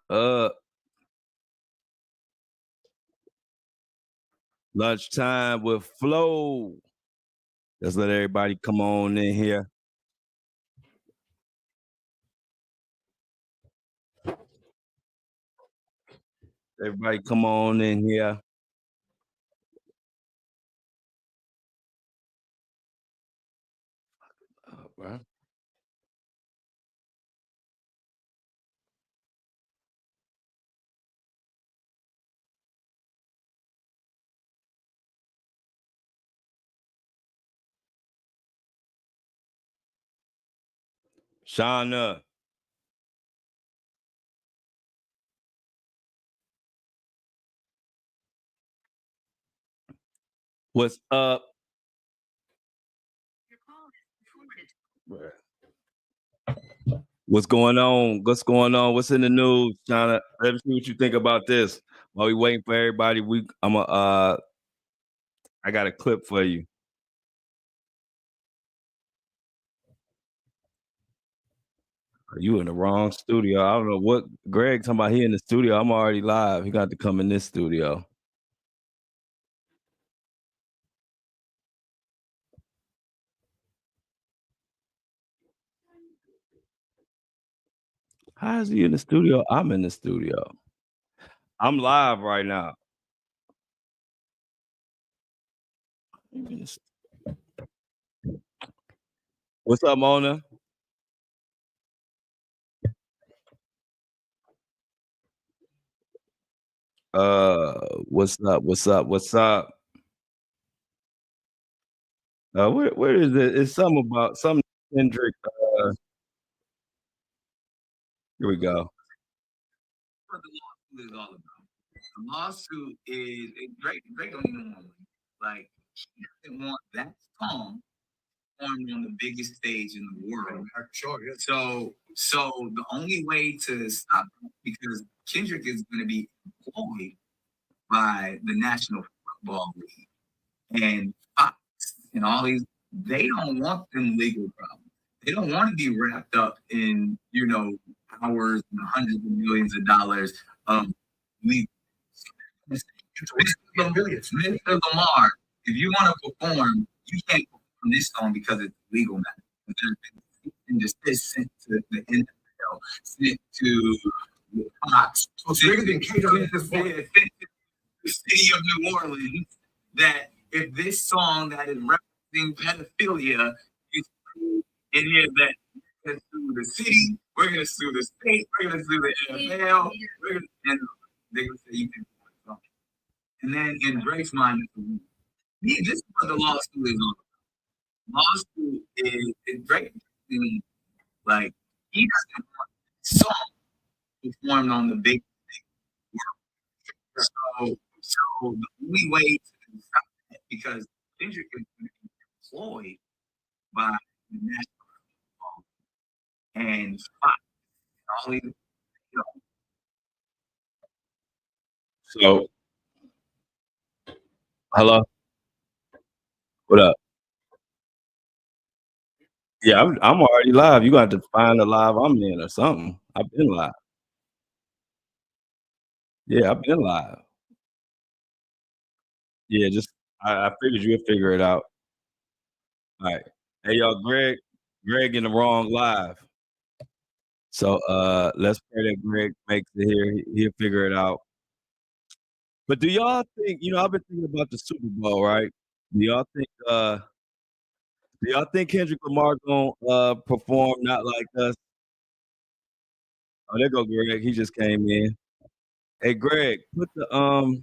Uh, Lunchtime with Flow. Let's let everybody come on in here. Everybody come on in here. Bro. Shauna, what's up? Bruh. What's going on? What's going on? What's in the news, Shauna? Let me see what you think about this. While we waiting for everybody, I got a clip for you. You in the wrong studio. I don't know what Greg talking about. He in the studio. I'm already live. He got to come in this studio. How is he in the studio? I'm in the studio. I'm live right now. What's up, Mona? What's up? What's up? What's up? Where is it? It's something about some Kendrick. Here we go. What the lawsuit is all about. The lawsuit is Drake don't even want it. Like he doesn't want that song performed on the biggest stage in the world. Sure, yeah. So the only way to stop it, because Kendrick is going to be employed by the National Football League and Fox and all these, they don't want them legal problems. They don't want to be wrapped up in, hours and hundreds of millions of dollars of legal. Mr. Lamar, if you want to perform, you can't perform this song because it's legal matter. There's been and just sent to the NFL, sent to Fox, bigger than the city of New Orleans, that if this song that is referencing pedophilia is in here, that we're going to sue the city, we're going to sue the state, we're going to sue the NFL, and they're going to say you can do it. And then in Drake's mind, this is what the lawsuit is on. Lawsuit is Drake, like, he doesn't want this song performed on the big world. So the only way to stop that, because Kendrick is going to be employed by the national football and Fox and all these, So, hello. What up? Yeah, I'm already live. You got to find the live I'm in or something. I've been live. Yeah, I've been live. Yeah, just I figured you'd figure it out. All right. Hey, y'all, Greg in the wrong live. So let's pray that Greg makes it here. He'll figure it out. But do y'all think, I've been thinking about the Super Bowl, right? Do y'all think Kendrick Lamar gonna perform Not Like Us? Oh, there go Greg. He just came in. Hey Greg, put the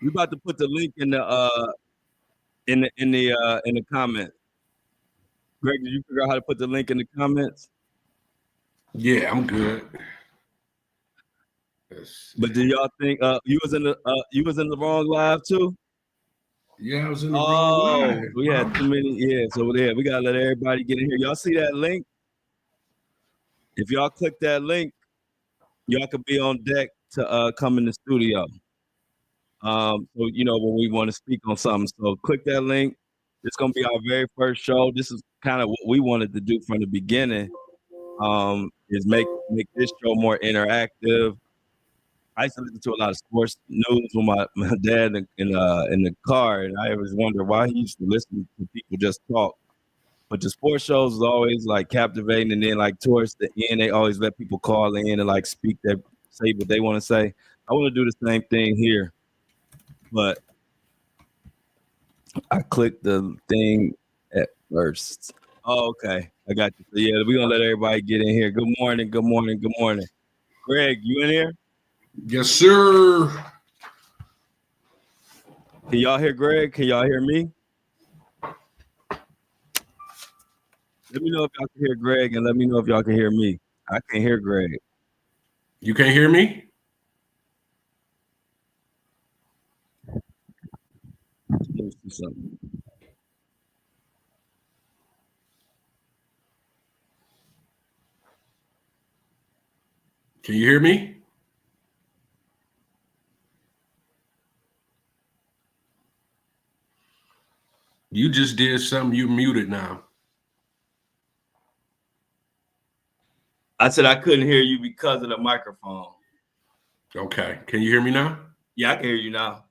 we about to put the link in the in the comments. Greg, did you figure out how to put the link in the comments? Yeah, I'm good. But do y'all think you was in the wrong live too? Yeah, I was in the wrong live. We had too many. Yeah, so there we gotta let everybody get in here. Y'all see that link? If y'all click that link, y'all could be on deck to come in the studio. So when we want to speak on something. So click that link. It's gonna be our very first show. This is kind of what we wanted to do from the beginning. is make this show more interactive. I used to listen to a lot of sports news with my dad in the car, and I always wonder why he used to listen to people just talk. But the sports shows is always like captivating, and then like towards the end, they always let people call in and like say what they want to say. I want to do the same thing here, but I clicked the thing at first. Oh, okay, I got you. So yeah, we're gonna let everybody get in here. Good morning, good morning, good morning. Greg, you in here? Yes, sir. Can y'all hear Greg? Can y'all hear me? Let me know if y'all can hear Greg, and let me know if y'all can hear me. I can't hear Greg. You can't hear me? Let me see something. Can you hear me? You just did something. You muted now. I said I couldn't hear you because of the microphone. Okay. Can you hear me now? Yeah, I can hear you now.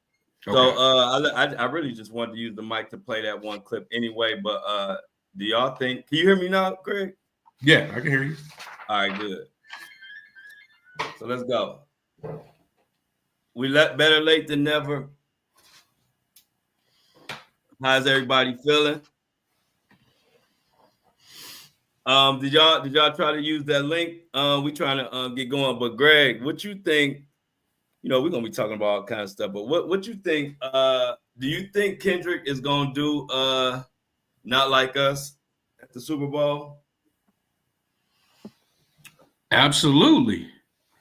Okay. So I really just wanted to use the mic to play that one clip anyway. But do y'all think? Can you hear me now, Greg? Yeah, I can hear you. All right, good. So let's go. Better late than never. How's everybody feeling? Did y'all try to use that link? We trying to get going. But Greg, what you think? You know, we're gonna be talking about all kind of stuff. But what you think? Do you think Kendrick is gonna do Not Like Us at the Super Bowl? Absolutely.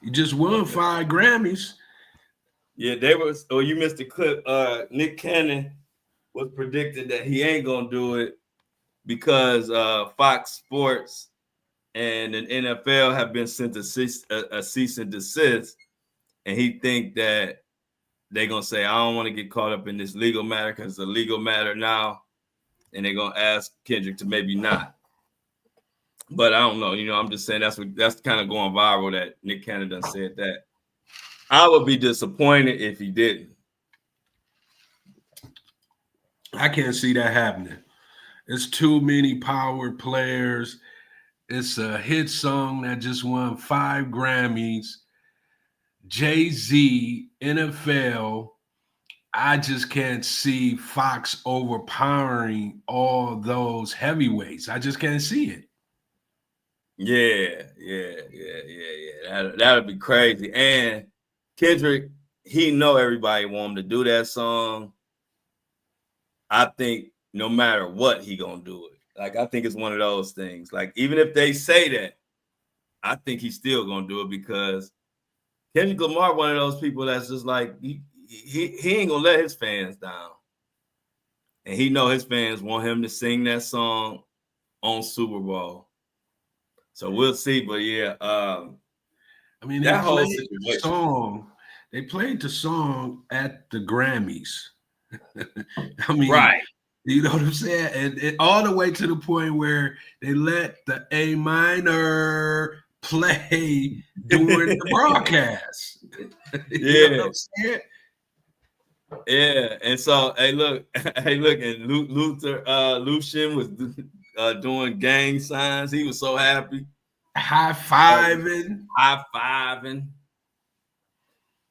He just won 5 Grammys. Yeah, they was. Oh, you missed the clip. Nick Cannon was predicted that he ain't gonna do it because Fox Sports and an NFL have been sent a cease and desist, and he think that they're gonna say, I don't want to get caught up in this legal matter because it's a legal matter now, and they're gonna ask Kendrick to maybe not. But I don't know. You know, I'm just saying that's kind of going viral that Nick Cannon done said that. I would be disappointed if he didn't. I can't see that happening. It's too many power players. It's a hit song that just won 5 Grammys. Jay-Z, NFL. I just can't see Fox overpowering all those heavyweights. I just can't see it. Yeah. That'd be crazy. And Kendrick, he know everybody want him to do that song. I think no matter what, he gonna do it. Like, I think it's one of those things. Like, even if they say that, I think he's still gonna do it because Kendrick Lamar, one of those people that's just like he ain't gonna let his fans down, and he know his fans want him to sing that song on Super Bowl. So we'll see. But yeah, I mean, that whole situation. They played the song at the Grammys. I mean, right. You know what I'm saying? And all the way to the point where they let the A minor play during the broadcast. You know what I'm saying? Yeah, and so and Lucian was doing gang signs. He was so happy, high-fiving.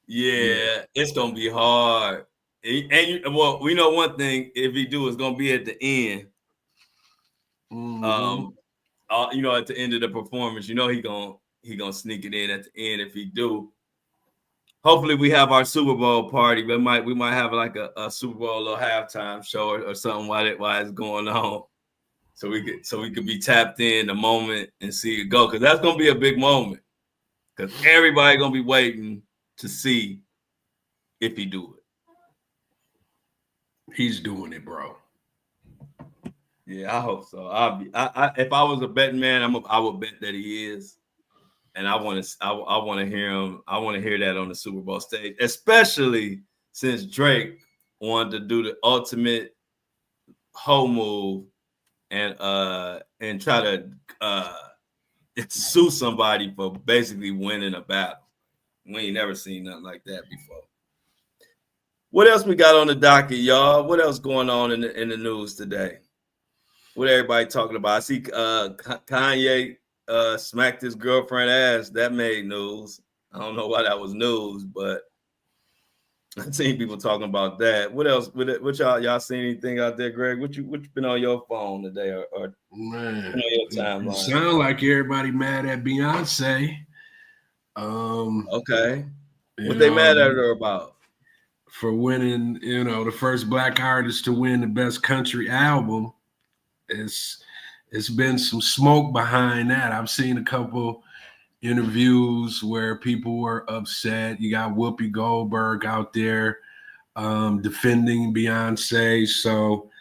Yeah, it's gonna be hard. And we know one thing: if he do, it's gonna be at the end. Mm-hmm. At the end of the performance, he gonna sneak it in at the end if he do. Hopefully we have our Super Bowl party, but we might have like a Super Bowl little halftime show or something while it's going on. So we could be tapped in the moment and see it go. Because that's gonna be a big moment. Because everybody gonna be waiting to see if he do it. He's doing it, bro. Yeah, I hope so. If I was a betting man, I would bet that he is. And I want to hear him. I want to hear that on the Super Bowl stage, especially since Drake wanted to do the ultimate hoe move and try to sue somebody for basically winning a battle. We ain't never seen nothing like that before. What else we got on the docket, y'all? What else going on in the news today? What everybody talking about? I see Kanye smacked his girlfriend ass. That made news. I don't know why that was news, but I've seen people talking about that. What else? What y'all seen anything out there, Greg? What you been on your phone today or Man, on your it timeline? sound like everybody mad at Beyonce. Okay. What they mad at her about? For winning, the first black artist to win the best country album. It's been some smoke behind that. I've seen a couple interviews where people were upset. You got Whoopi Goldberg out there defending Beyonce. So,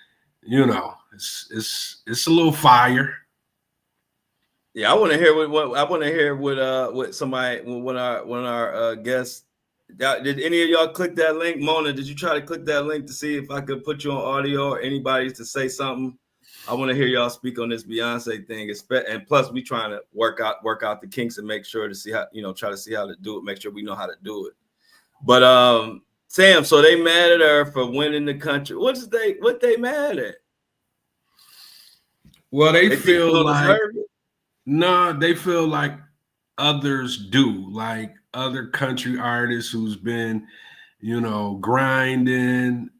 it's a little fire. Yeah, I want to hear what somebody when our guests. Did any of y'all click that link? Mona, did you try to click that link to see if I could put you on audio or anybody to say something? I want to hear y'all speak on this Beyonce thing, and plus we trying to work out the kinks and make sure to see how try to see how to do it, make sure we know how to do it. But Sam, so they mad at her for winning the country. What they mad at? Well, they feel like they feel like others do, like other country artists who's been, grinding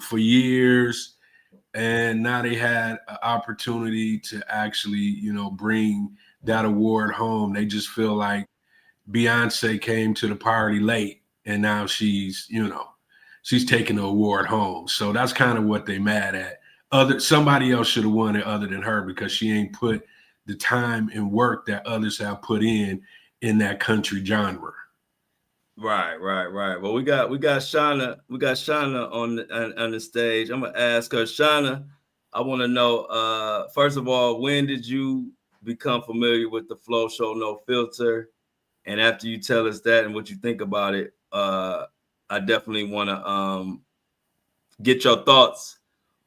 for years, and now they had an opportunity to actually, bring that award home. They just feel like Beyonce came to the party late, and now she's taking the award home. So that's kind of what they mad at. Somebody else should have won it other than her because she ain't put the time and work that others have put in that country genre. Right. Well, we got Shauna. We got Shauna on the stage. I'm gonna ask her, Shauna. I want to know. First of all, when did you become familiar with the Flow Show No Filter? And after you tell us that and what you think about it, I definitely want to get your thoughts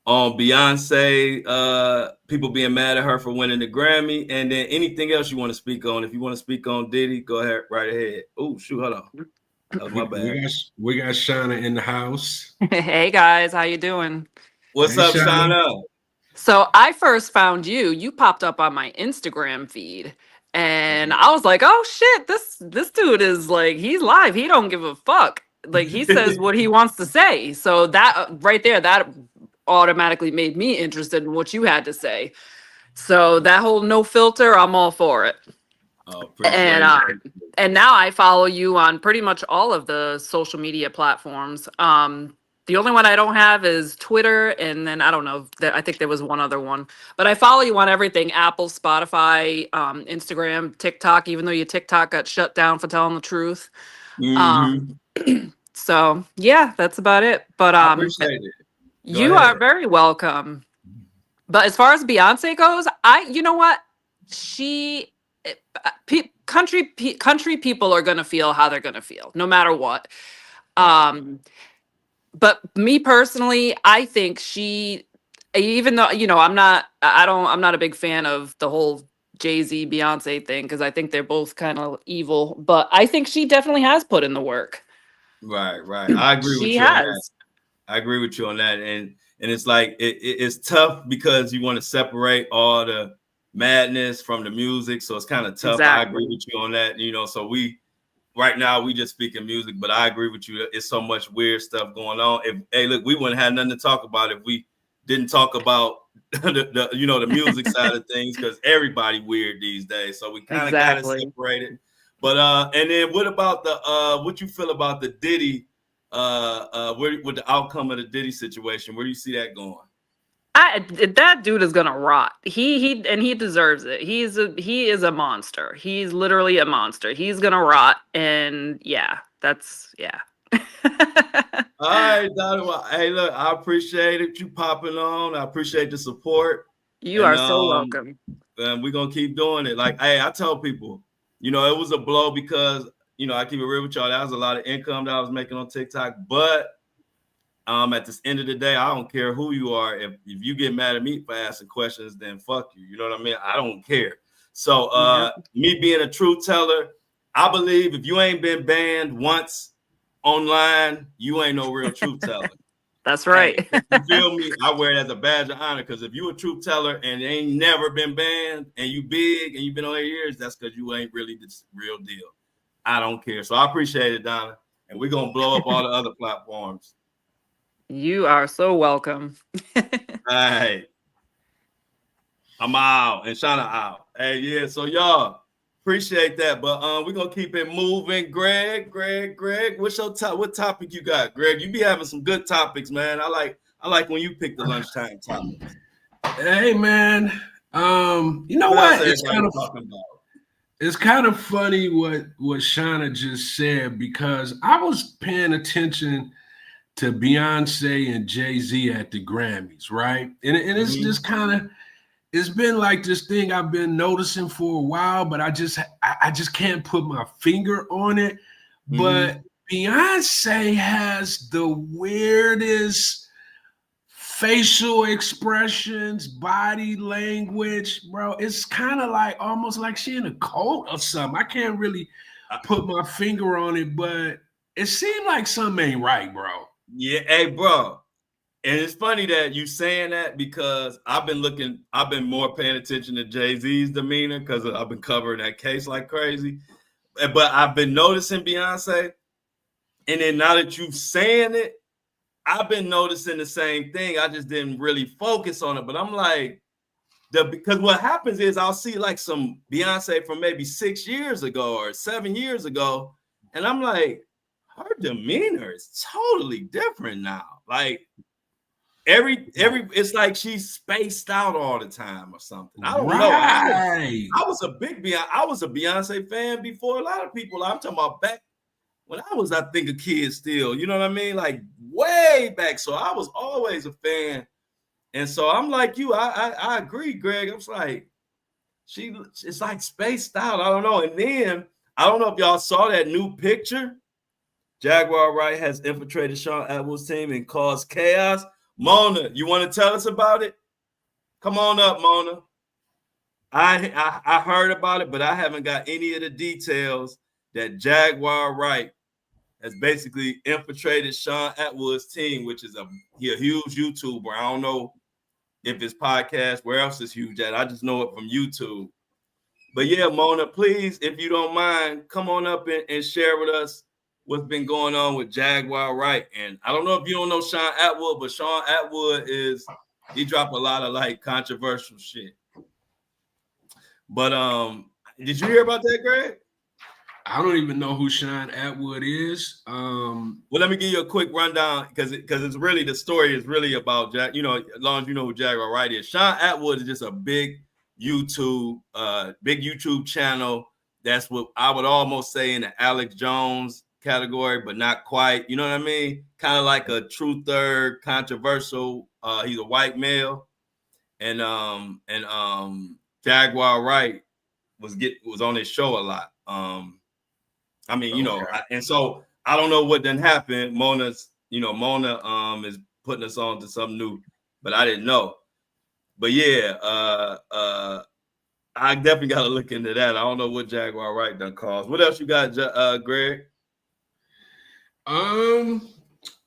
on Beyonce, people being mad at her for winning the Grammy, and then anything else you want to speak on. If you want to speak on Diddy, go ahead, right ahead. Oh, shoot, hold on. That was my bad. We got Shauna in the house. Hey guys, how you doing? What's up, Shauna? So I first found you. You popped up on my Instagram feed, and I was like, "Oh shit, this dude is like he's live. He don't give a fuck. Like he says what he wants to say." So that right there, that automatically made me interested in what you had to say. So that whole no filter, I'm all for it. Oh, and now I follow you on pretty much all of the social media platforms. The only one I don't have is Twitter, and then I don't know. I think there was one other one, but I follow you on everything: Apple, Spotify, Instagram, TikTok. Even though your TikTok got shut down for telling the truth. So yeah, that's about it. But I appreciate it. You are very welcome. But as far as Beyonce goes, you know what? Country people are gonna feel how they're gonna feel, no matter what. But me personally, I think even though I'm not a big fan of the whole Jay-Z Beyonce thing because I think they're both kind of evil. But I think she definitely has put in the work. Right. I agree with you on that. I agree with you on that, and it's like it's tough because you want to separate all the madness from the music, so it's kind of tough. Exactly. I agree with you on that. So right now we just speaking music, but I agree with you. It's so much weird stuff going on. Look, we wouldn't have nothing to talk about if we didn't talk about the music side of things because everybody weird these days. So we kind of got to separate it. But and then what about what you feel about the Diddy? With the outcome of the Diddy situation, where do you see that going? That dude is gonna rot. He deserves it. He is a monster. He's literally a monster. He's gonna rot, and yeah. All right, Donnie. Hey, look, I appreciate it. You popping on. I appreciate the support. You are so welcome. And we're gonna keep doing it. Like, hey, I tell people, it was a blow because I keep it real with y'all. That was a lot of income that I was making on TikTok. But at the end of the day, I don't care who you are. If you get mad at me for asking questions, then fuck you. You know what I mean? I don't care. So me being a truth teller, I believe if you ain't been banned once online, you ain't no real truth teller. That's right. Hey, you feel me? I wear it as a badge of honor because if you a truth teller and ain't never been banned and you big and you've been on 8 years, that's because you ain't really the real deal. I don't care. So I appreciate it, Donna. And we're going to blow up all the other platforms. You are so welcome. All right. I'm out and Shauna out. Hey, yeah. So y'all appreciate that. But we're gonna keep it moving. Greg, what's your what topic you got? Greg, you be having some good topics, man. I like when you pick the lunchtime topics. Hey man. You know what? It's kind of funny what Shauna just said because I was paying attention to Beyonce and Jay-Z at the Grammys, right? And it's just kind of it's been like this thing I've been noticing for a while, but I just can't put my finger on it. But Beyonce has the weirdest facial expressions, body language, bro. It's kind of like almost like she in a cult or something. I can't really put my finger on it, but it seemed like something ain't right, bro. Yeah, hey, bro. And it's funny that you saying that because I've been more paying attention to Jay-Z's demeanor because I've been covering that case like crazy. But I've been noticing Beyonce. And then now that you saying it, I've been noticing the same thing. I just didn't really focus on it. But I'm like, because what happens is I'll see like some Beyonce from maybe 6 years ago or 7 years ago. And I'm like, her demeanor is totally different now. Like, every it's like she's spaced out all the time or something. I don't know. I was a Beyonce fan before a lot of people. I'm talking about back when I think a kid still, you know what I mean? Like way back. So I was always a fan. And so I'm like you, I agree, Greg. I was like, it's like spaced out. I don't know. And then I don't know if y'all saw that new picture. Jaguar Wright has infiltrated Sean Atwood's team and caused chaos. Mona, you want to tell us about it? Come on up, Mona. I heard about it, but I haven't got any of the details that Jaguar Wright has basically infiltrated Sean Atwood's team, which is a huge YouTuber. I don't know if it's podcast, where else is huge at. I just know it from YouTube. But yeah, Mona, please, if you don't mind, come on up and share with us what's been going on with Jaguar Wright. And I don't know if you don't know Sean Atwood, but Sean Atwood he dropped a lot of like controversial shit. But did you hear about that, Greg? I don't even know who Sean Atwood is. Well, let me give you a quick rundown because it's really the story is really about Jack. You know, as long as you know who Jaguar Wright is, Sean Atwood is just a big YouTube channel. That's what I would almost say in the Alex Jones category, but not quite. You know what I mean? Kind of like a truther, controversial. He's a white male, and Jaguar Wright was on his show a lot. I mean, you know, and so I don't know what done happened. Mona is putting us on to something new, but I didn't know. But yeah, I definitely got to look into that. I don't know what Jaguar Wright done caused. What else you got, Greg?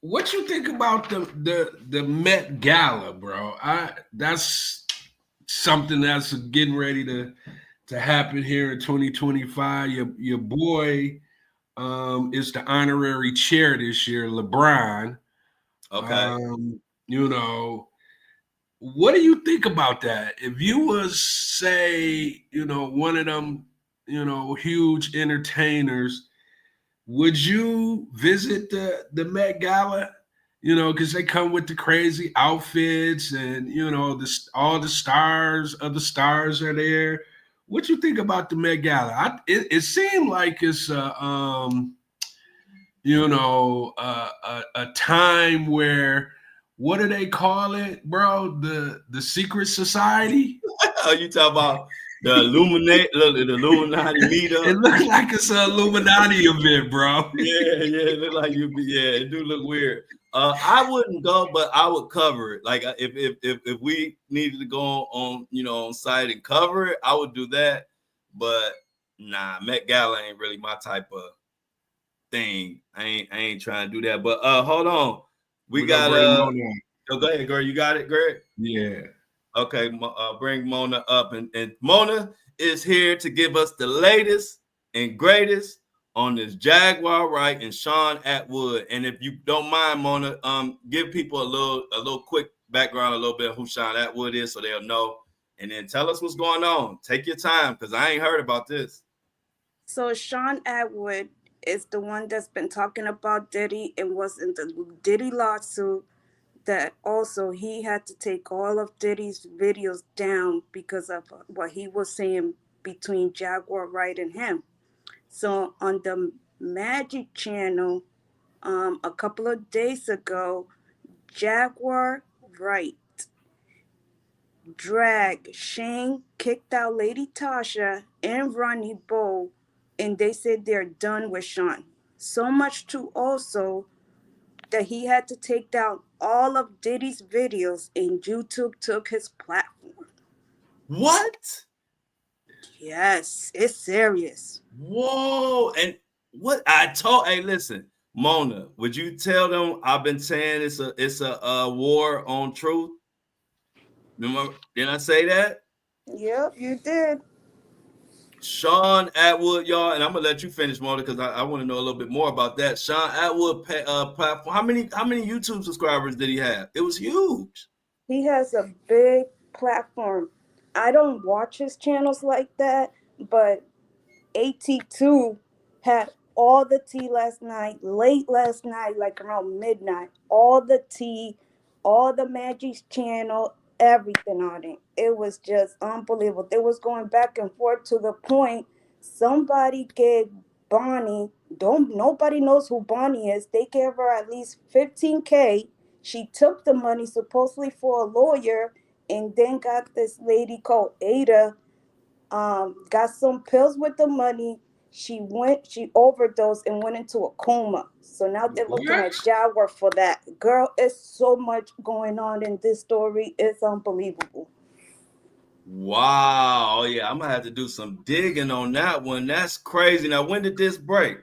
What you think about the Met Gala, bro? That's something that's getting ready to happen here in 2025. Your boy is the honorary chair this year, LeBron. Okay. You know, what do you think about that? If you was, say, you know, one of them, you know, huge entertainers, would you visit the Met Gala? You know, because they come with the crazy outfits and, you know, all the stars of the stars are there. What you think about the Met Gala? It seemed like it's a time where, what do they call it, bro? The secret society? Are you talking about the Illuminati meetup? It looks like it's an Illuminati event, bro. Yeah, it look like it do look weird. I wouldn't go, but I would cover it. Like if we needed to go on, you know, on site and cover it, I would do that. but nah, Met Gala ain't really my type of thing. I ain't trying to do that. But hold on. We got go ahead, girl. You got it, Greg? Yeah. Okay, bring Mona up. And Mona is here to give us the latest and greatest on this Jaguar Wright and Sean Atwood. And if you don't mind, Mona, give people a little quick background, a little bit of who Sean Atwood is so they'll know. And then tell us what's going on. Take your time, because I ain't heard about this. So Sean Atwood is the one that's been talking about Diddy and was in the Diddy lawsuit, that also he had to take all of Diddy's videos down because of what he was saying between Jaguar Wright and him. So on the Magic Channel, a couple of days ago, Jaguar Wright dragged Shane, kicked out Lady Tasha and Ronnie Bo, and they said they're done with Sean. So much to also that he had to take down all of Diddy's videos, and YouTube took his platform. What? Yes, it's serious. Whoa. And what I told, hey, listen, Mona, would you tell them I've been saying it's a war on truth? Remember, didn't I say that? Yep, you did. Sean Atwood, y'all, and I'm gonna let you finish, Mona, because I want to know a little bit more about that. Sean Atwood platform. How many YouTube subscribers did he have? It was huge. He has a big platform. I don't watch his channels like that, but AT2 had all the tea last night, late last night, like around midnight. All the tea, all the Magic's channel, everything on it. It was just unbelievable. They was going back and forth to the point somebody gave Bonnie, don't nobody knows who Bonnie is. They gave her at least 15K. She took the money supposedly for a lawyer, and then got this lady called Ada, got some pills with the money. She overdosed and went into a coma. So now they're looking at Jaguar for that. Girl, it's so much going on in this story. It's unbelievable. Wow. Yeah, I'm gonna have to do some digging on that one. That's crazy. Now, when did this break?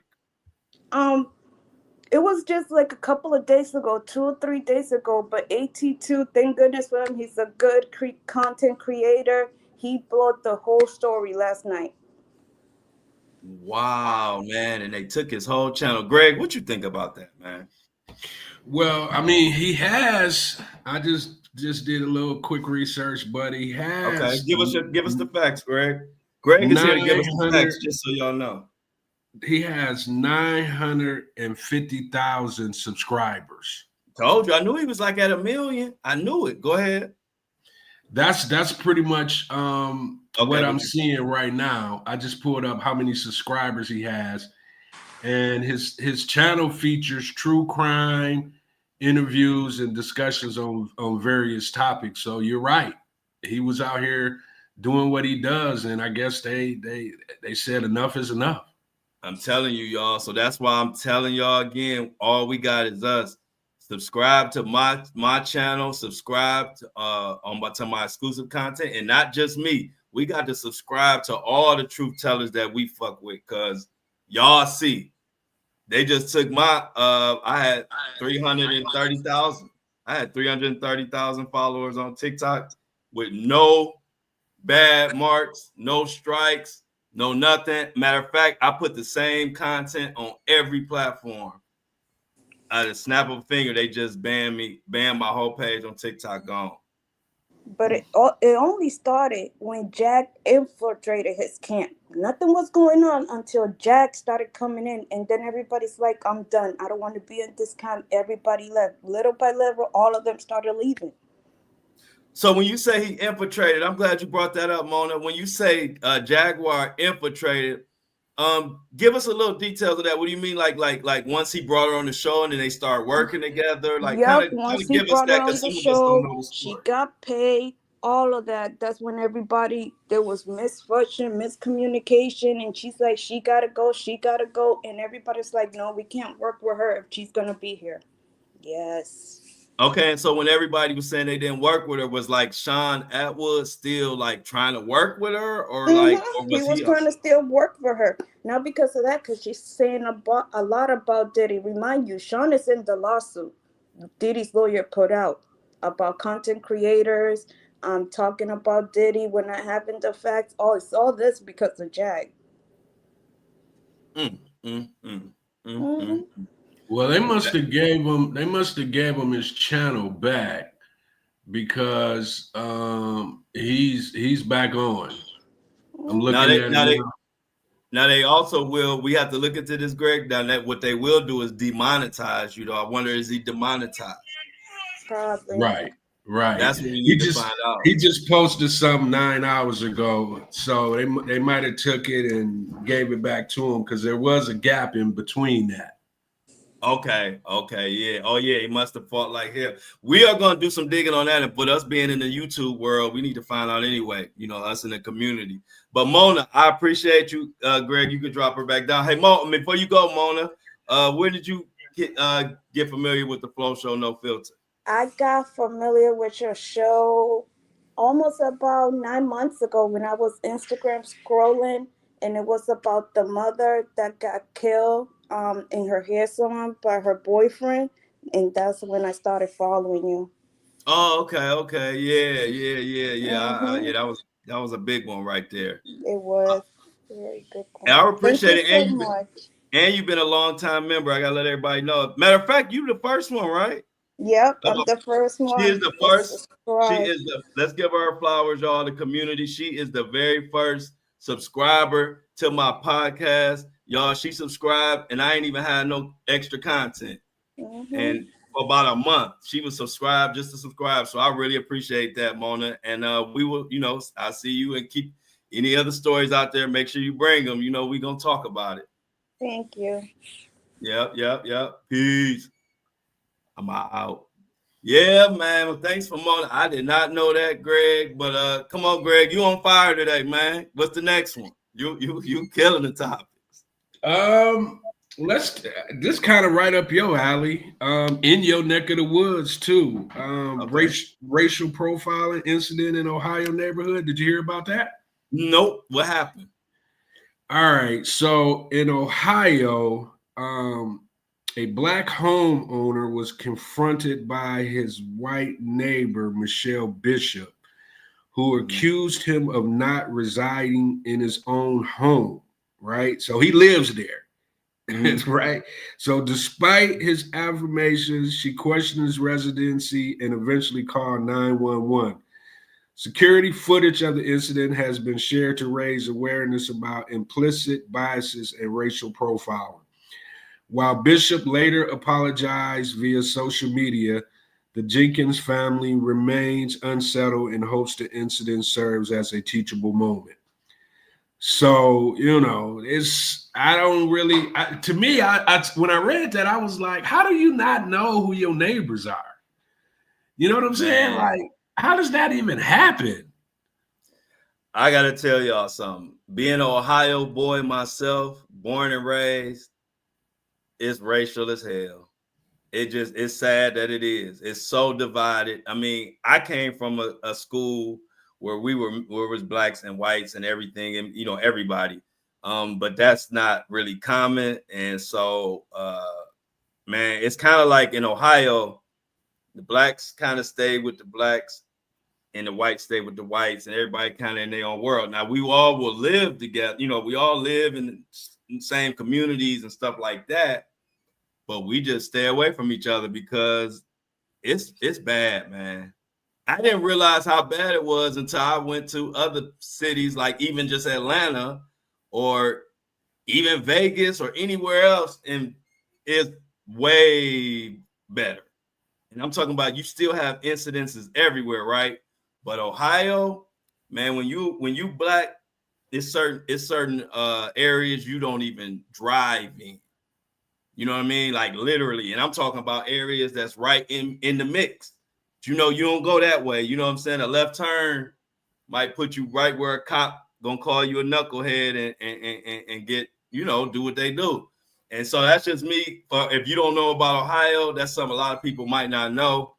It was just like a couple of days ago, 2 or 3 days ago. But AT2, thank goodness for him. He's a good content creator. He brought the whole story last night. Wow, man. And they took his whole channel. Greg, what you think about that, man? Well, I mean, he has. I just did a little quick research, but he has. Okay, give us the facts, Greg. Greg is here to give us the facts, just so y'all know. He has 950,000 subscribers. Told you, I knew he was like at 1 million. I knew it. Go ahead. That's pretty much what I'm seeing right now. I just pulled up how many subscribers he has, and his channel features true crime, interviews, and discussions on various topics. So you're right. He was out here doing what he does, and I guess they said enough is enough. I'm telling you, y'all. So that's why I'm telling y'all again, all we got is us. Subscribe to my channel, subscribe to my exclusive content, and not just me. We got to subscribe to all the truth tellers that we fuck with, because y'all see, they just took my I had 330,000. I had 330,000 followers on TikTok with no bad marks, no strikes, no nothing. Matter of fact, I put the same content on every platform. At a snap of a finger, they just banned my whole page on TikTok, gone. But it only started when Jack infiltrated his camp. Nothing was going on until Jack started coming in, and then everybody's like, I'm done. I don't want to be in this camp. Everybody left. Little by little, all of them started leaving. So when you say he infiltrated, I'm glad you brought that up, Mona. When you say Jaguar infiltrated, give us a little details of that. What do you mean, like once he brought her on the show and then they start working together? Like, once he brought her on the show, she got paid, all of that. That's when there was misfortune, miscommunication, and she's like, she gotta go, and everybody's like, no, we can't work with her if she's gonna be here. Yes. Okay, and so when everybody was saying they didn't work with her, was like Sean Atwood still like trying to work with her, or like, or He was was he trying to also? still work for her. Not because of that, because she's saying about a lot about Diddy. Remind you, Sean is in the lawsuit Diddy's lawyer put out about content creators, talking about Diddy when not having the facts. Oh, it's all this because of Jag. Mm, mm, mm, mm, mm. Hmm. Well, they must have gave him. They must have gave him his channel back because he's back on. I'm Now looking they at it now they now. now they also will. We have to look into this, Greg. Now that what they will do is demonetize. You know, I wonder, is he demonetized? Probably. Right, right. That's what we He need to just find out. he just posted something 9 hours ago, so they might have took it and gave it back to him because there was a gap in between that. Okay, okay, yeah. Oh, yeah, he must have fought like hell. We are going to do some digging on that, and but us being in the YouTube world, we need to find out anyway, you know, us in the community. But Mona, I appreciate you, Greg. You could drop her back down. Hey, Mona, before you go, Mona, where did you get familiar with the Flow Show No Filter? I got familiar with your show almost about 9 months ago when I was Instagram scrolling, and it was about the mother that got killed in her hair salon by her boyfriend, and that's when I started following you. Oh, okay, okay, yeah, yeah, yeah, yeah. Yeah, Hmm. that was a big one right there. It was a very good And one. I Thank appreciate you it, so much. and you've been a long time member. I gotta let everybody know. Matter of fact, you the first one, right? Yep, Uh, I'm the first She is one the that first. She subscribed. is the. Let's give her her flowers, y'all. The community. She is the very first subscriber to my podcast, y'all. She subscribed, and I ain't even had no extra content. Hmm. And for about a month, she was subscribed just to subscribe. So I really appreciate that, Mona. And we will, you know, I see you and keep any other stories out there. Make sure you bring them. You know, we gonna talk about it. Thank you. Yep, yep, yep. Peace. I'm out. Yeah, man. Well, thanks for Mona. I did not know that, Greg. But come on, Greg, you on fire today, man. What's the next one? You killing the topics. Um, let's this kind of right up your alley. In your neck of the woods too. Okay. Racial profiling incident in Ohio neighborhood. Did you hear about that? Nope. What happened? All right. So in Ohio, a black homeowner was confronted by his white neighbor, Michelle Bishop, who accused him of not residing in his own home. Right. So he lives there. Right. So, despite his affirmations, she questioned his residency and eventually called 911. Security footage of the incident has been shared to raise awareness about implicit biases and racial profiling. While Bishop later apologized via social media, the Jenkins family remains unsettled and hopes the incident serves as a teachable moment. So, you know, it's, I don't really, to me, when I read that, I was like, how do you not know who your neighbors are? You know what I'm saying? Man, Like, how does that even happen? I gotta tell y'all something. Being an Ohio boy myself, born and raised, it's racial as hell. It's sad that it is. It's so divided. I mean, I came from a school where where it was blacks and whites and everything, and you know, everybody. But that's not really common. And so man, it's kind of like in Ohio, the blacks kind of stay with the blacks and the whites stay with the whites, and everybody kind of in their own world. Now we all will live together, you know, we all live in the same communities and stuff like that, but we just stay away from each other because it's bad, man. I didn't realize how bad it was until I went to other cities, like even just Atlanta or even Vegas or anywhere else, and it's way better. And I'm talking about you still have incidences everywhere, right? But Ohio, man, when you black, it's certain areas you don't even drive in. You know what I mean? Like literally. And I'm talking about areas that's right in the mix. You know, you don't go that way. You know what I'm saying? A left turn might put you right where a cop gonna call you a knucklehead and get, you know, do what they do. And so that's just me. If you don't know about Ohio, that's something a lot of people might not know.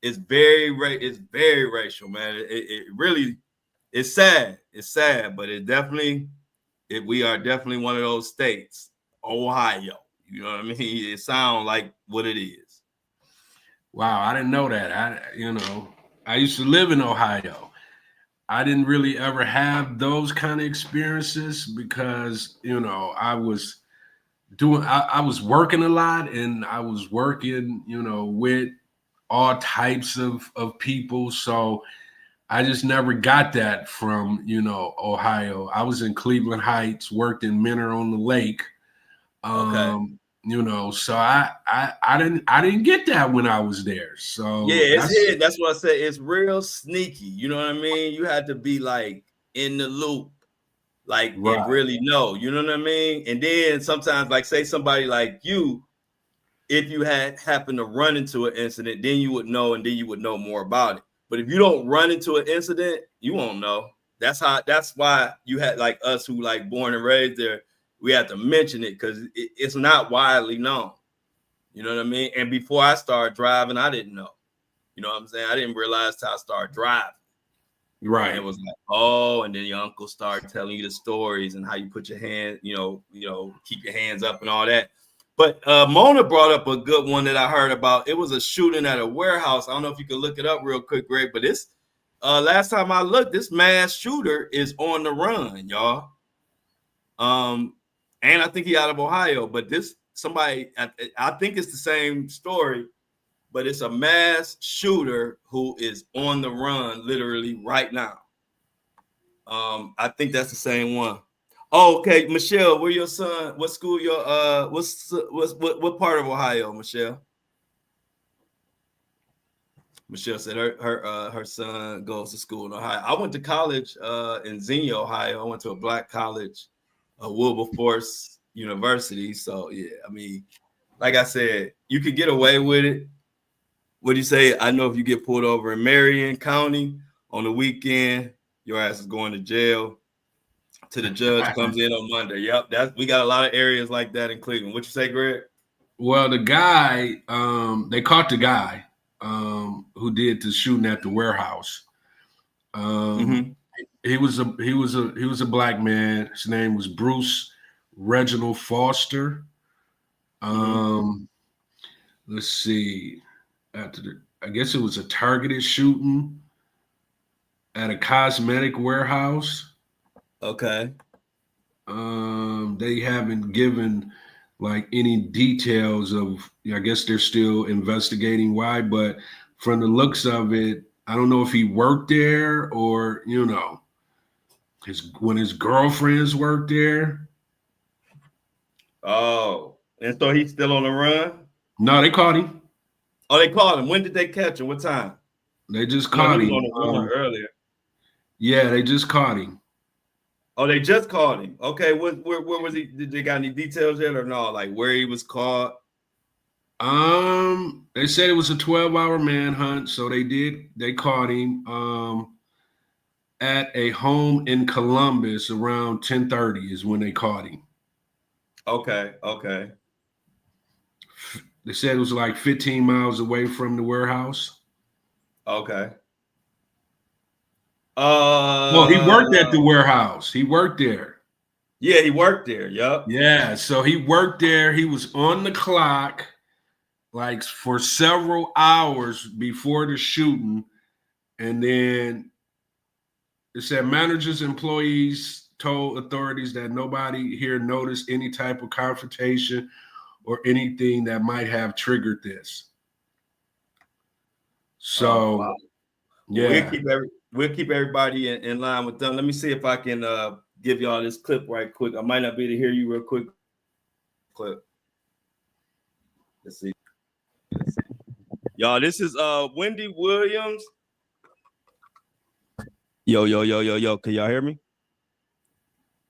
it's very racial, man. It really, it's sad. It's sad, but we are definitely one of those states, Ohio. You know what I mean? It sounds like what it is. Wow, I didn't know that. I used to live in Ohio. I didn't really ever have those kind of experiences because, I was I was working a lot, and I was working, with all types of people. So I just never got that from, Ohio. I was in Cleveland Heights, worked in Menor on the Lake. Okay. So I didn't get that when I was there. So yeah, that's what I said. It's real sneaky. You know what I mean? You had to be like in the loop, like right. and really know. You know what I mean? And then sometimes, like say somebody like you, if you had happened to run into an incident, then you would know, and then you would know more about it. But if you don't run into an incident, you won't know. That's why you had like us who like born and raised there. We have to mention it because it's not widely known. You know what I mean? And before I started driving, I didn't know. You know what I'm saying? I didn't realize till I started driving. Right. And it was like, oh, and then your uncle started telling you the stories and how you put your hand, keep your hands up and all that. But Mona brought up a good one that I heard about. It was a shooting at a warehouse. I don't know if you can look it up real quick, Greg, but this last time I looked, this mass shooter is on the run, y'all. And I think he out of Ohio, but somebody, I think it's the same story, but it's a mass shooter who is on the run literally right now. I think that's the same one. Oh, okay, Michelle, where your son? What school? What part of Ohio, Michelle? Michelle said her son goes to school in Ohio. I went to college in Xenia, Ohio. I went to a black college, Wilberforce University. So yeah, I mean, like I said, you could get away with it. What do you say? I know if you get pulled over in Marion County on the weekend, your ass is going to jail. Till the judge comes in on Monday. Yep, we got a lot of areas like that in Cleveland. What you say, Greg? Well, the guy, they caught the guy who did the shooting at the warehouse. He was a black man. His name was Bruce Reginald Foster. Let's see. I guess it was a targeted shooting at a cosmetic warehouse. Okay. They haven't given like any details of, I guess they're still investigating why, but from the looks of it, I don't know if he worked there or, when his girlfriends worked there. Oh, and so he's still on the run? No, they caught him. Oh, they caught him. When did they catch him? What time? They just caught him. On the run earlier. Yeah, they just caught him. Oh, they just caught him. Okay, where was he? Did they got any details yet or no? Like where he was caught? They said it was a 12-hour manhunt, so they caught him at a home in Columbus around 10:30 is when they caught him. Okay. They said it was like 15 miles away from the warehouse. Okay. Well, he worked at the warehouse. He worked there. Yeah, he worked there. Yep. Yeah, so he worked there. He was on the clock like for several hours before the shooting. And then it said managers, employees told authorities that nobody here noticed any type of confrontation or anything that might have triggered this. So, wow. Yeah. We'll keep everybody in line with them. Let me see if I can give y'all this clip right quick. I might not be able to hear you real quick. Clip. Let's see. Y'all, this is Wendy Williams. Yo. Can y'all hear me?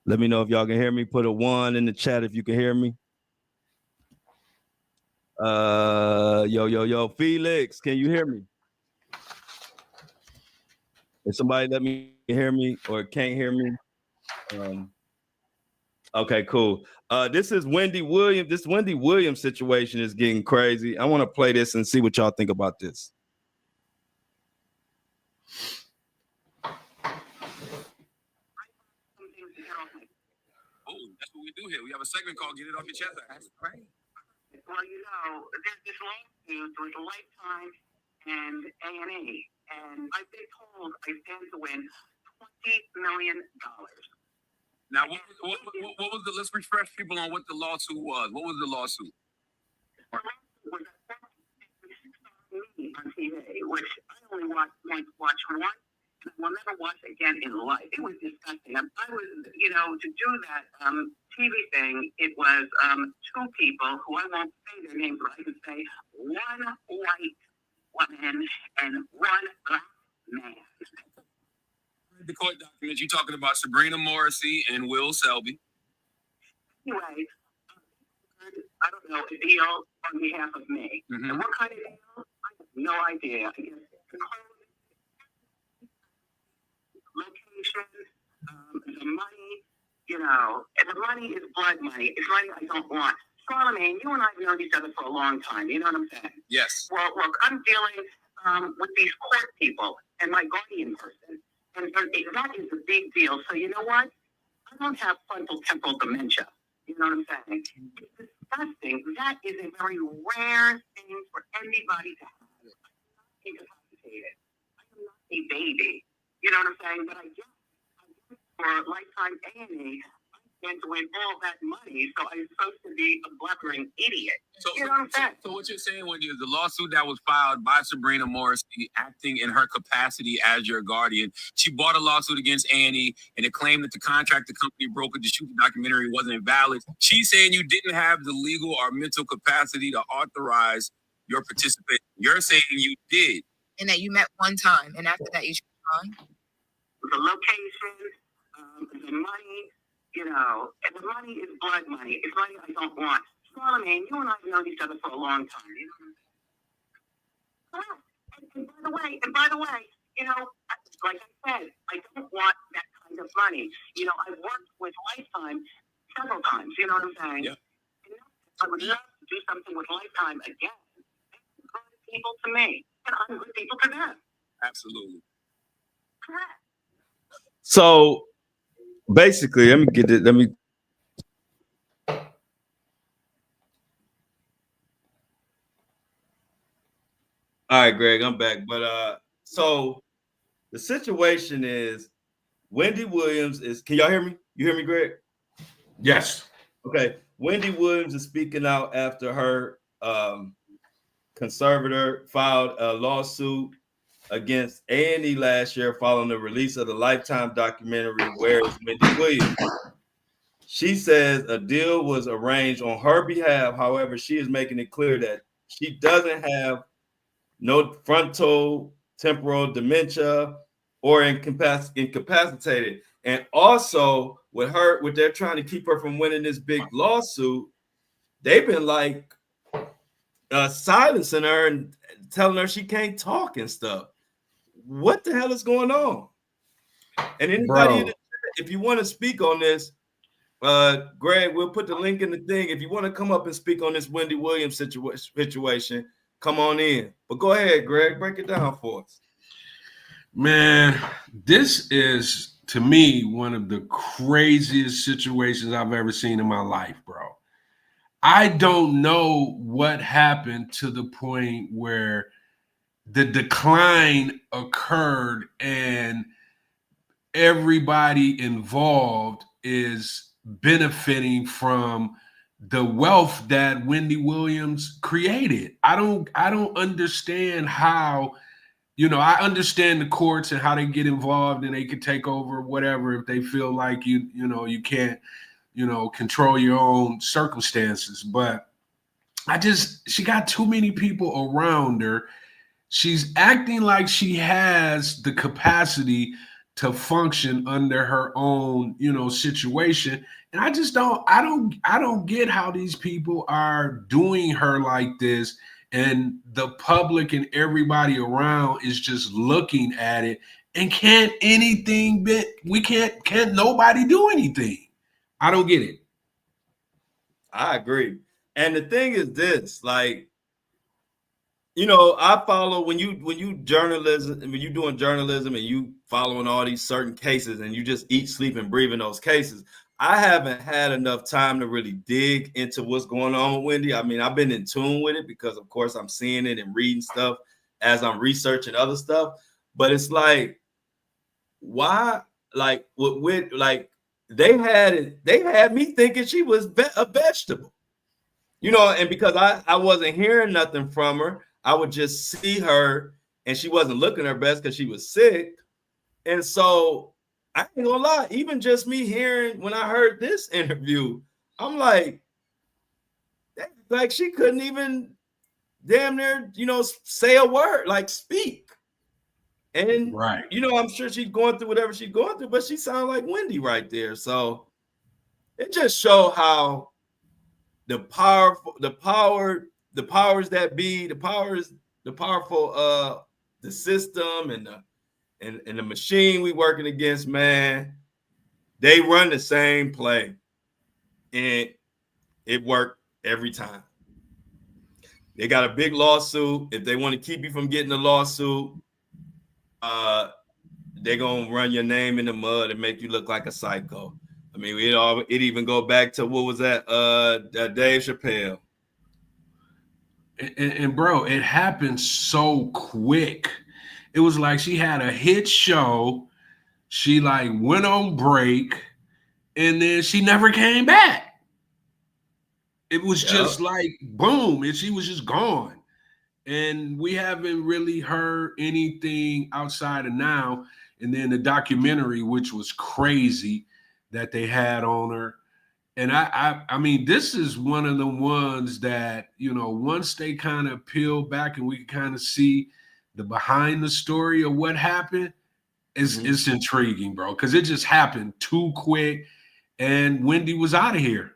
Let me know if y'all can hear me. Put a 1 in the chat if you can hear me. Yo. Felix, can you hear me? If somebody let me hear me or can't hear me. Okay, cool. This is Wendy Williams. This Wendy Williams situation is getting crazy. I want to play this and see what y'all think about this. Oh, that's what we do here. We have a segment called "Get It Off Your Chest." That's right. Well, there's this lawsuit with Lifetime and A&E, and I've been told I stand to win $20 million. Now, what was the? Let's refresh people on what the lawsuit was. What was the lawsuit? The lawsuit was on TV, which I only watch once. Will never watch again in life. It was disgusting. I was, to do that TV thing, it was two people who I won't say their names, but I can say one white woman and one black man. The court documents, you're talking about Sabrina Morrissey and Will Selby. Anyway, I don't know, a deal on behalf of me. Mm-hmm. And what kind of deal? I have no idea. I guess location, the money, and the money is blood money. It's money I don't want. Charlamagne, you and I have known each other for a long time. You know what I'm saying? Yes. Well, look, I'm dealing with these court people and my guardian person. And that is a big deal. So you know what? I don't have frontal temporal dementia. You know what I'm saying? It's disgusting. That is a very rare thing for anybody to have. I'm not incapacitated. I am not a baby. You know what I'm saying? But I guess for Lifetime A&E, I stand to win all that money, so I'm supposed to be a blubbering idiot. You know what I'm saying? So what you're saying, Wendy, is the lawsuit that was filed by Sabrina Morrissey, acting in her capacity as your guardian. She brought a lawsuit against A&E, and it claimed that the contract the company brokered to shoot the documentary wasn't valid. She's saying you didn't have the legal or mental capacity to authorize your participation. You're saying you did. And that you met one time, and after that you should on? The location, the money, and the money is blood money. It's money I don't want. Charlamagne, you and I have known each other for a long time. And by the way, like I said, I don't want that kind of money. I've worked with Lifetime several times. You know what I'm saying? Yeah. I would love to do something with Lifetime again. They're good people to me, and I'm good people to them. Absolutely. Correct. So basically, let me. All right, Greg, I'm back. But so the situation is Wendy Williams is. Can y'all hear me? You hear me, Greg? Yes. Okay. Wendy Williams is speaking out after her conservator filed a lawsuit against A&E last year following the release of the Lifetime documentary Where is Wendy Williams? She says a deal was arranged on her behalf. However, she is making it clear that she doesn't have no frontal temporal dementia or incapacitated. And also with her, what they're trying to keep her from winning this big lawsuit, they've been like silencing her and telling her she can't talk and stuff. What the hell is going on? And anybody, if you want to speak on this, Greg, we'll put the link in the thing. If you want to come up and speak on this Wendy Williams situation, come on in. But go ahead, Greg, break it down for us. Man, this is, to me, one of the craziest situations I've ever seen in my life, bro. I don't know what happened to the point where the decline occurred and everybody involved is benefiting from the wealth that Wendy Williams created. I don't understand how, I understand the courts and how they get involved and they can take over whatever if they feel like you can't, control your own circumstances. But she got too many people around her. She's acting like she has the capacity to function under her own, situation. And I just don't get how these people are doing her like this. And the public and everybody around is just looking at it and can't nobody do anything. I don't get it. I agree. And the thing is this, like, I follow when you journalism, when you doing journalism and you following all these certain cases and you just eat, sleep, and breathe in those cases. I haven't had enough time to really dig into what's going on with Wendy. I mean, I've been in tune with it because, of course, I'm seeing it and reading stuff as I'm researching other stuff. But it's like, why? Like, with like they had me thinking she was a vegetable. And because I wasn't hearing nothing from her, I would just see her and she wasn't looking her best because she was sick. And so I ain't gonna lie, even just me hearing when I heard this interview, I'm like she couldn't even damn near, say a word, like speak. And right, I'm sure she's going through whatever she's going through, but she sounded like Wendy right there. So it just showed how the powers that be, the powerful, the system and the machine we working against, man, they run the same play, and it worked every time. They got a big lawsuit. If they want to keep you from getting the lawsuit, they're gonna run your name in the mud and make you look like a psycho. I mean, it even go back to what was that? Dave Chappelle. And bro, it happened so quick. It was like she had a hit show. She like went on break, and then she never came back. It was just like boom, and she was just gone. And we haven't really heard anything outside of now. And then the documentary, which was crazy, that they had on her. And I mean, this is one of the ones that, once they kind of peel back and we kind of see the behind the story of what happened, it's intriguing, bro, because it just happened too quick, and Wendy was out of here.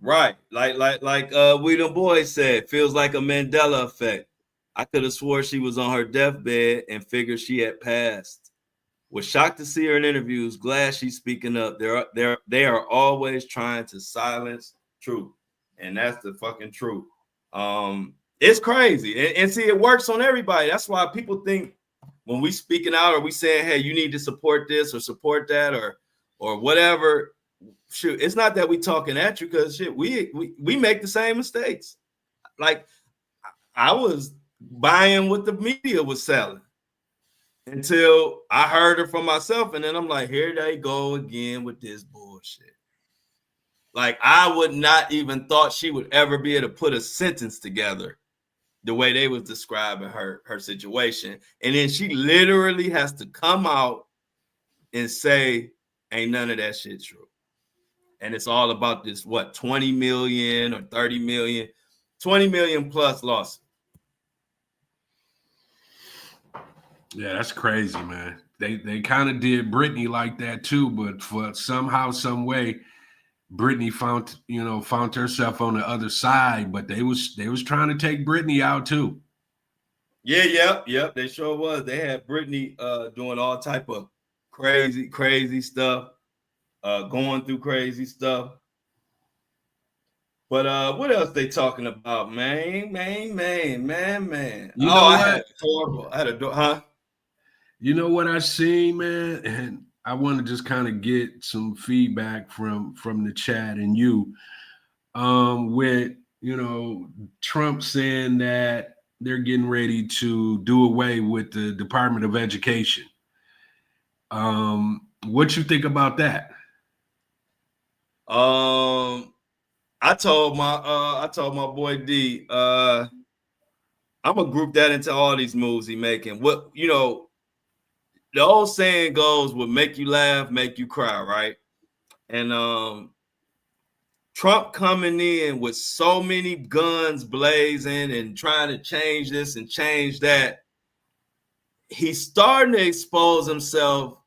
Right, like we the boys said, feels like a Mandela effect. I could have swore she was on her deathbed and figured she had passed. Was shocked to see her in interviews. Glad she's speaking up. They are always trying to silence truth, and that's the fucking truth. It's crazy, and see, it works on everybody. That's why people think when we speaking out or we saying, "Hey, you need to support this or support that or whatever." Shoot, it's not that we talking at you because shit, we make the same mistakes. Like I was buying what the media was selling until I heard it from myself, and then I'm like, here they go again with this bullshit. Like I would not even thought she would ever be able to put a sentence together the way they was describing her situation, and then she literally has to come out and say, ain't none of that shit true. And it's all about this, 20 million or 30 million, 20 million plus lawsuit. Yeah, that's crazy, man. They kind of did Britney like that too, but for somehow, some way, Britney found herself on the other side. But they was trying to take Britney out too. Yeah, yep. They sure was. They had Britney doing all type of crazy stuff. Going through crazy stuff. But what else they talking about, man? You know what? I had horrible. You know what I seen, man? And I want to just kind of get some feedback from the chat and you. With Trump saying that they're getting ready to do away with the Department of Education. What you think about that? I told my boy D, I'm gonna group that into all these moves he making. What the old saying goes, "What make you laugh, make you cry," right? And Trump coming in with so many guns blazing and trying to change this and change that, he's starting to expose himself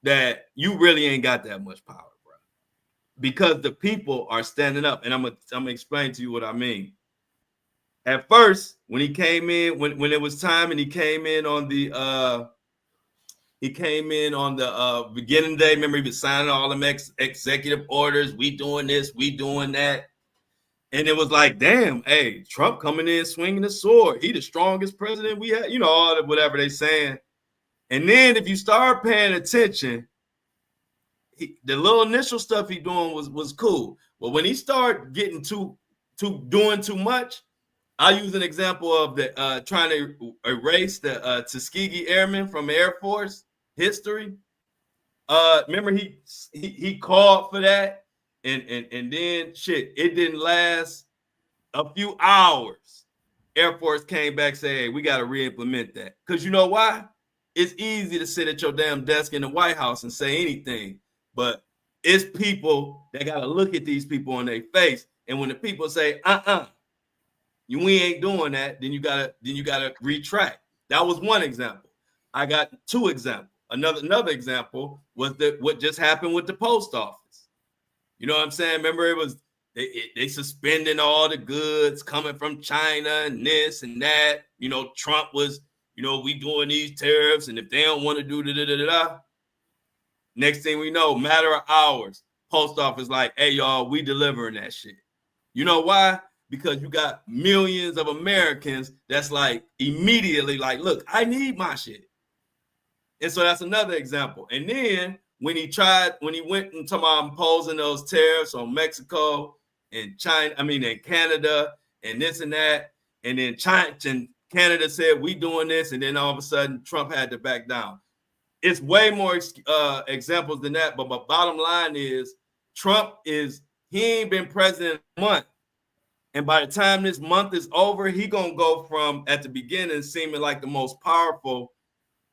that you really ain't got that much power. Because the people are standing up, and I'm gonna explain to you what I mean. At first, when he came in, when it was time, and he came in on the beginning of the day. Remember, he was signing all them executive orders. We doing this, we doing that. And it was like, damn, hey, Trump coming in swinging the sword. He the strongest president we had, all the whatever they saying. And then if you start paying attention, the little initial stuff he doing was cool. But when he started getting doing too much, I use an example of the trying to erase the Tuskegee Airmen from Air Force history. Remember he called for that, and then shit, it didn't last a few hours. Air Force came back saying, hey, we got to re-implement that. Because you know why? It's easy to sit at your damn desk in the White House and say anything, but it's people that got to look at these people in their face. And when the people say, we ain't doing that, then you gotta retract. That was one example. I got two examples. Another example was what just happened with the post office. You know what I'm saying? Remember, it was they suspending all the goods coming from China and this and that. Trump was, we doing these tariffs, and if they don't want to do da. Next thing we know, matter of hours, post office like, hey y'all, we delivering that shit. You know why? Because you got millions of Americans that's like immediately like, look, I need my shit. And so that's another example. And then when he went and talking about imposing those tariffs on Mexico and China, and Canada and this and that, and then China and Canada said, we doing this, and then all of a sudden Trump had to back down. It's way more examples than that, but my bottom line is he ain't been president a month. And by the time this month is over, he gonna go from at the beginning seeming like the most powerful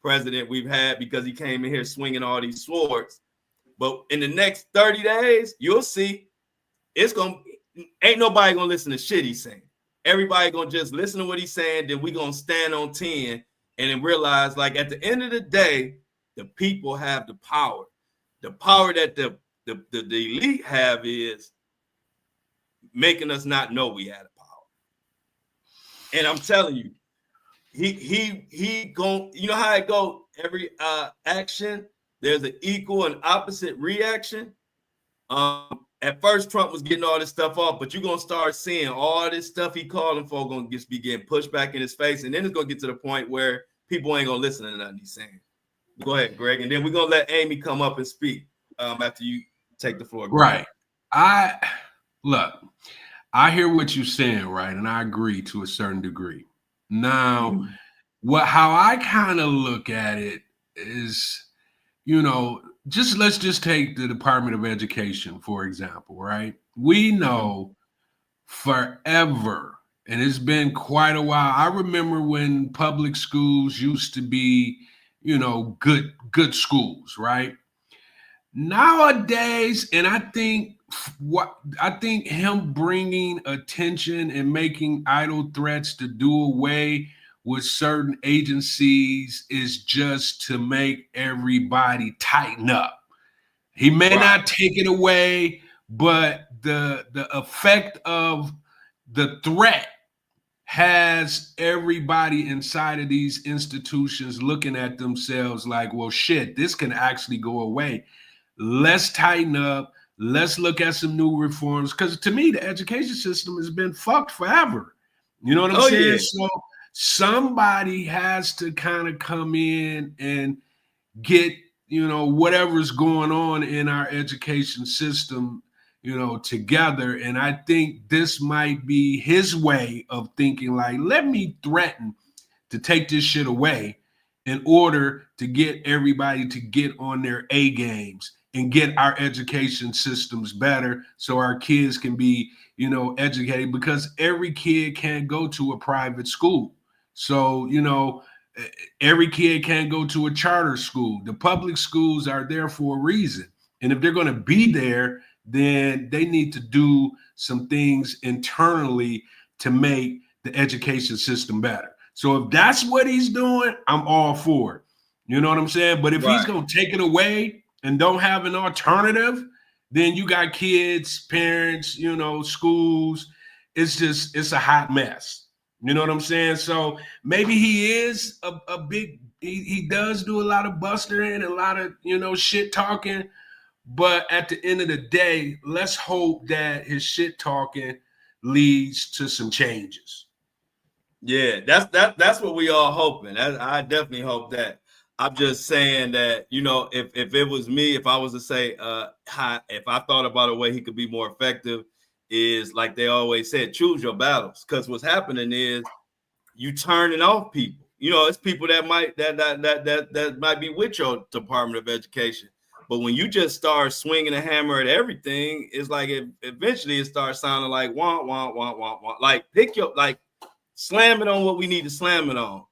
president we've had because he came in here swinging all these swords. But in the next 30 days, you'll see ain't nobody gonna listen to shit he's saying. Everybody gonna just listen to what he's saying. Then we gonna stand on 10 and then realize, like, at the end of the day, the people have the power. The power that the elite have is making us not know we had a power. And I'm telling you, he gon', you know how it go, every action, there's an equal and opposite reaction. At first, Trump was getting all this stuff off, but you're gonna start seeing all this stuff he calling for gonna just be getting pushed back in his face, and then it's gonna get to the point where people ain't gonna listen to nothing he's saying. Go ahead, Greg, and then we're gonna let Amy come up and speak after you take the floor. Greg. Right. I hear what you're saying, right? And I agree to a certain degree. Now, how I kind of look at it is, let's just take the Department of Education, for example, right? We know forever, and it's been quite a while. I remember when public schools used to be, good schools, right? Nowadays, and I think him bringing attention and making idle threats to do away with certain agencies is just to make everybody tighten up. He may not take it away, but the effect of the threat has everybody inside of these institutions looking at themselves like, well, shit, this can actually go away. Let's tighten up. Let's look at some new reforms. Because to me, the education system has been fucked forever. You know what I'm saying? Yeah. So somebody has to kind of come in and get, whatever's going on in our education system, together. And I think this might be his way of thinking, like, let me threaten to take this shit away in order to get everybody to get on their A games and get our education systems better so our kids can be, educated, because every kid can't go to a private school. So, every kid can't go to a charter school. The public schools are there for a reason. And if they're going to be there, then they need to do some things internally to make the education system better. So if that's what he's doing, I'm all for it. You know what I'm saying? But if he's going to take it away and don't have an alternative, then you got kids, parents, schools. It's a hot mess. You know what I'm saying? So maybe he is a big, he does do a lot of bustering and a lot of, shit talking. But at the end of the day, let's hope that his shit talking leads to some changes. Yeah, that's what we all hoping. I definitely hope that. I'm just saying that, you know, if it was me, if I was to say, if I thought about a way he could be more effective, is like they always said, choose your battles. Because what's happening is you turning off people. You know, it's people that might be with your Department of Education. But when you just start swinging a hammer at everything, it's like eventually it starts sounding like wont, wont, wont, wont, wont. Like slam it on what we need to slam it on.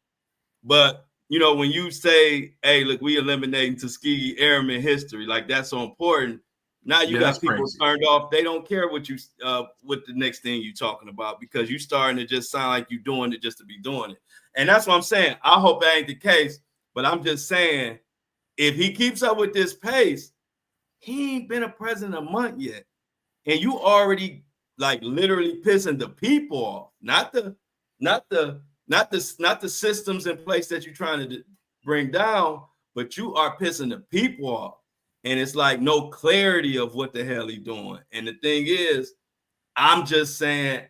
But you know, when you say, "Hey, look, we eliminating Tuskegee Airmen history," like that's so important. Now you got people crazy. turned off. They don't care what what the next thing you're talking about, because you starting to just sound like you're doing it just to be doing it. And that's what I'm saying. I hope that ain't the case, but I'm just saying, if he keeps up with this pace, he ain't been a president a month yet, and you already like literally pissing the people off, not the systems in place that you're trying to bring down, but you are pissing the people off. And it's like no clarity of what the hell he's doing. And the thing is, I'm just saying,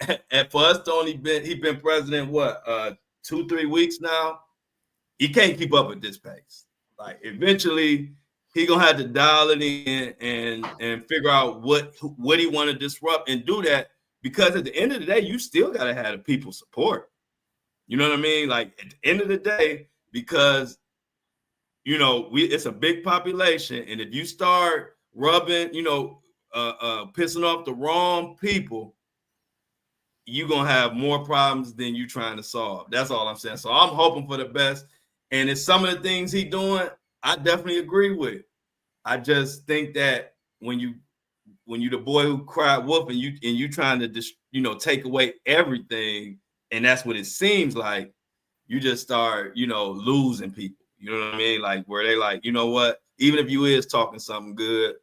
for us to only he's been president, what, 2-3 weeks now? He can't keep up at this pace. Like eventually he gonna have to dial it in and figure out what he want to disrupt and do that, because at the end of the day, you still gotta have the people's support. You know what I mean? Like at the end of the day, because you know it's a big population, and if you start rubbing, pissing off the wrong people, you're gonna have more problems than you trying to solve. That's all I'm saying. So I'm hoping for the best. And it's some of the things he's doing, I definitely agree with. I just think that when you the boy who cried wolf and you trying to just take away everything, and that's what it seems like, you just start losing people. You know what I mean? Like where they like, you know what? Even if you is talking something good,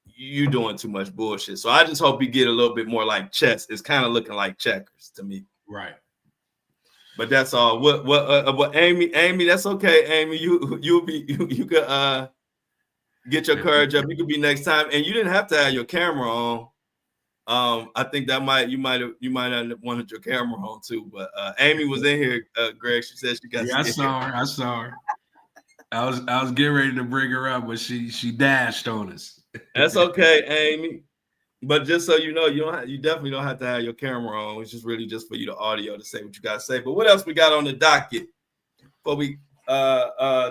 you doing too much bullshit. So I just hope you get a little bit more like chess. It's kind of looking like checkers to me. Right. But that's all. What Amy, that's okay. Amy, you could get your courage up. You could be next time, and you didn't have to have your camera on. I think that you might have wanted your camera on too. But Amy was in here, Greg. She said she got. Yeah, I saw her. I was getting ready to bring her up, but she dashed on us. That's okay, Amy. But just so you know, you definitely don't have to have your camera on. It's just really just for you, the audio, to say what you got to say. But what else we got on the docket for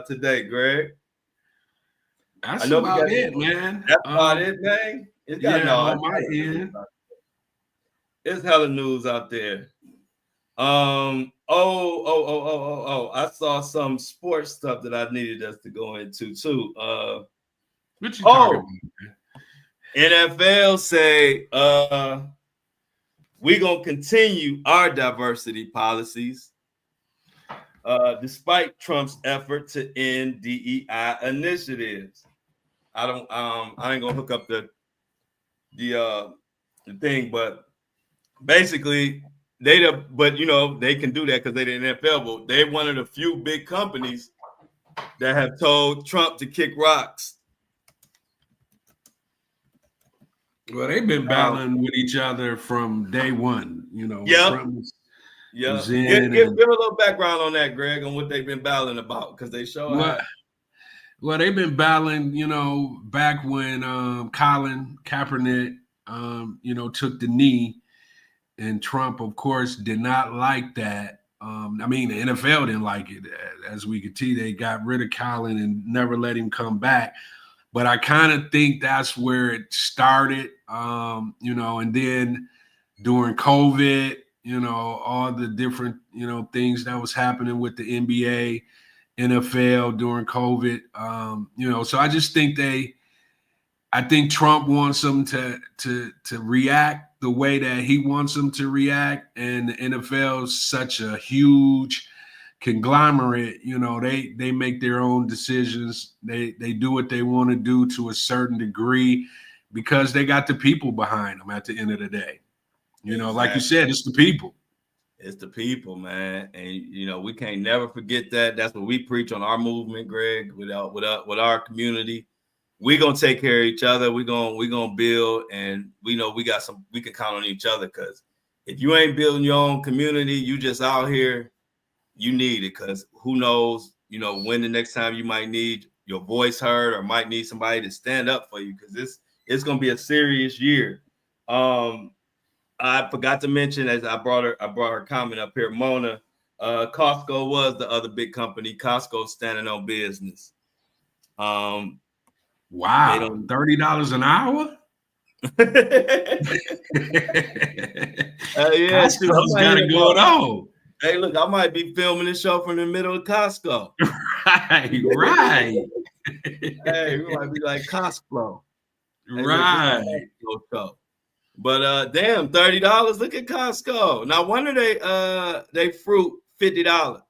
today, Greg? That's about it, man. That's about it, man. On my end. There's hella news out there. I saw some sports stuff that I needed us to go into too. What you talking about, man? NFL say we're gonna continue our diversity policies despite Trump's effort to end DEI initiatives. I ain't gonna hook up the thing, but basically they can do that because they the NFL, but they're one of the few big companies that have told Trump to kick rocks. Well, they've been battling with each other from day one, Yeah. Give a little background on that, Greg, on what they've been battling about, because they show up. Well, they've been battling, back when Colin Kaepernick, took the knee, and Trump, of course, did not like that. The NFL didn't like it. As we could see, they got rid of Colin and never let him come back. But I kind of think that's where it started, and then during COVID, all the different, things that was happening with the NBA, NFL during COVID, so I just think I think Trump wants them to react the way that he wants them to react. And the NFL is such a huge conglomerate, they make their own decisions. They do what they want to do to a certain degree because they got the people behind them at the end of the day. Exactly. Like you said, it's the people. It's the people, man. And, we can't never forget that. That's what we preach on our movement, Greg, with our community. we gonna take care of each other. We gonna build, and we know we can count on each other. Because if you ain't building your own community, you just out here, you need it. Because who knows, when the next time you might need your voice heard or might need somebody to stand up for you. Because it's gonna be a serious year. I forgot to mention, as I brought her comment up here, Mona. Costco was the other big company. Costco standing on business. Wow, $30 an hour. Yeah, Costco's got it going on. Hey, look, I might be filming this show from the middle of Costco. Right. Hey, we might be like Costco. Right. But damn, $30. Look at Costco. Now, when are they fruit $50?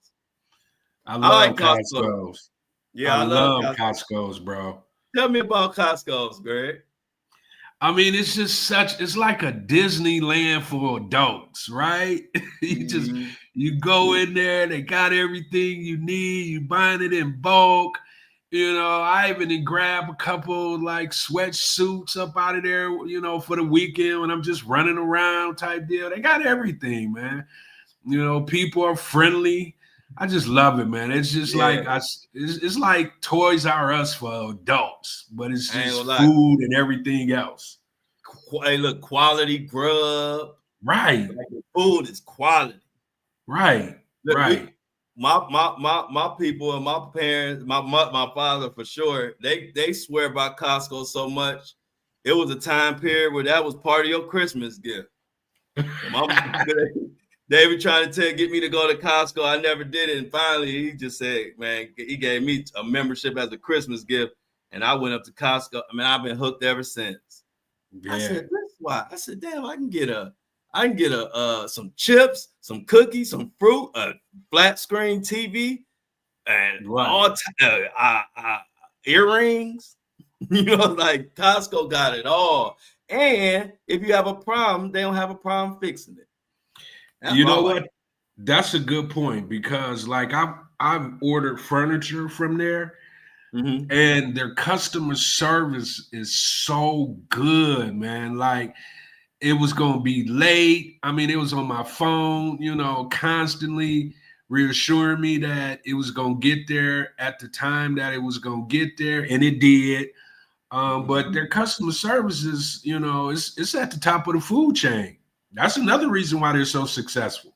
I like Costco's. Yeah, I love Costco's, bro. Tell me about Costco's, Greg. I mean, it's just it's like a Disneyland for adults, right? You go in there, they got everything you need, you buying it in bulk. I even grab a couple like sweatsuits up out of there, for the weekend when I'm just running around type deal. They got everything, man. People are friendly. I just love it, man. It's just it's like Toys R Us for adults, but it's just food and everything else. Hey, look, quality grub. Right. Like the food is quality. Right. Look, right. My people and my parents, my father for sure, they swear by Costco so much. It was a time period where that was part of your Christmas gift. They were trying to get me to go to Costco. I never did it. And finally, he just said, man, he gave me a membership as a Christmas gift. And I went up to Costco. I mean, I've been hooked ever since. Yeah. I said, that's why. I said, damn, I can get some chips, some cookies, some fruit, a flat screen TV, and all earrings. Like Costco got it all. And if you have a problem, they don't have a problem fixing it. That's what? That's a good point, because like I've ordered furniture from there, and their customer service is so good, man. Like, it was gonna be late. I mean, it was on my phone, constantly reassuring me that it was gonna get there at the time that it was gonna get there, and it did. But their customer service is, it's at the top of the food chain. That's another reason why they're so successful.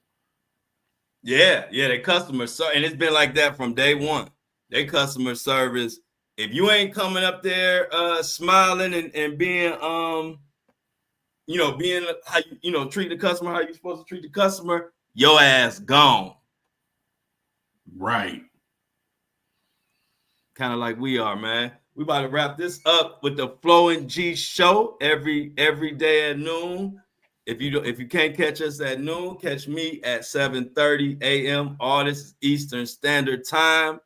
Yeah, their customer service, and it's been like that from day one. Their customer service, if you ain't coming up there smiling and being being how you treat the customer, how you're supposed to treat the customer, your ass gone. Right. Kind of like we are, man. We about to wrap this up with the Flo and G show every day at noon. If you can't catch us at noon, catch me at 7:30 a.m. All this is Eastern Standard Time.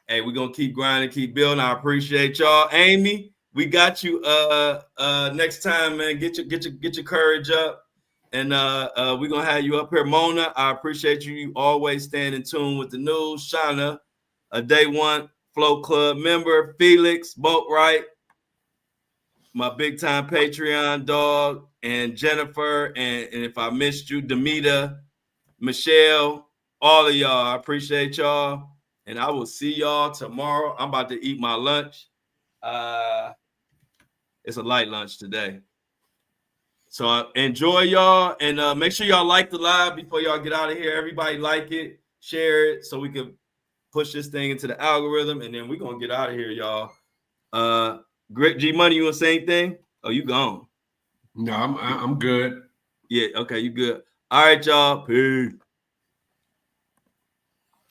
Hey, we're gonna keep grinding, keep building. I appreciate y'all. Amy, we got you next time, man. Get your courage up. And we're gonna have you up here. Mona, I appreciate you. You always staying in tune with the news. Shauna, a day one Flow Club member. Felix, Boatwright, my big time Patreon dog, and Jennifer, and if I missed you, Demita, Michelle, all of y'all. I appreciate y'all. And I will see y'all tomorrow. I'm about to eat my lunch. It's a light lunch today. So enjoy, y'all, and make sure y'all like the live before y'all get out of here. Everybody like it, share it, so we can push this thing into the algorithm, and then we're gonna get out of here, y'all. Greg G Money, you wanna say anything? Oh, you gone? No, I'm good. Yeah, okay, you good. All right, y'all. Peace.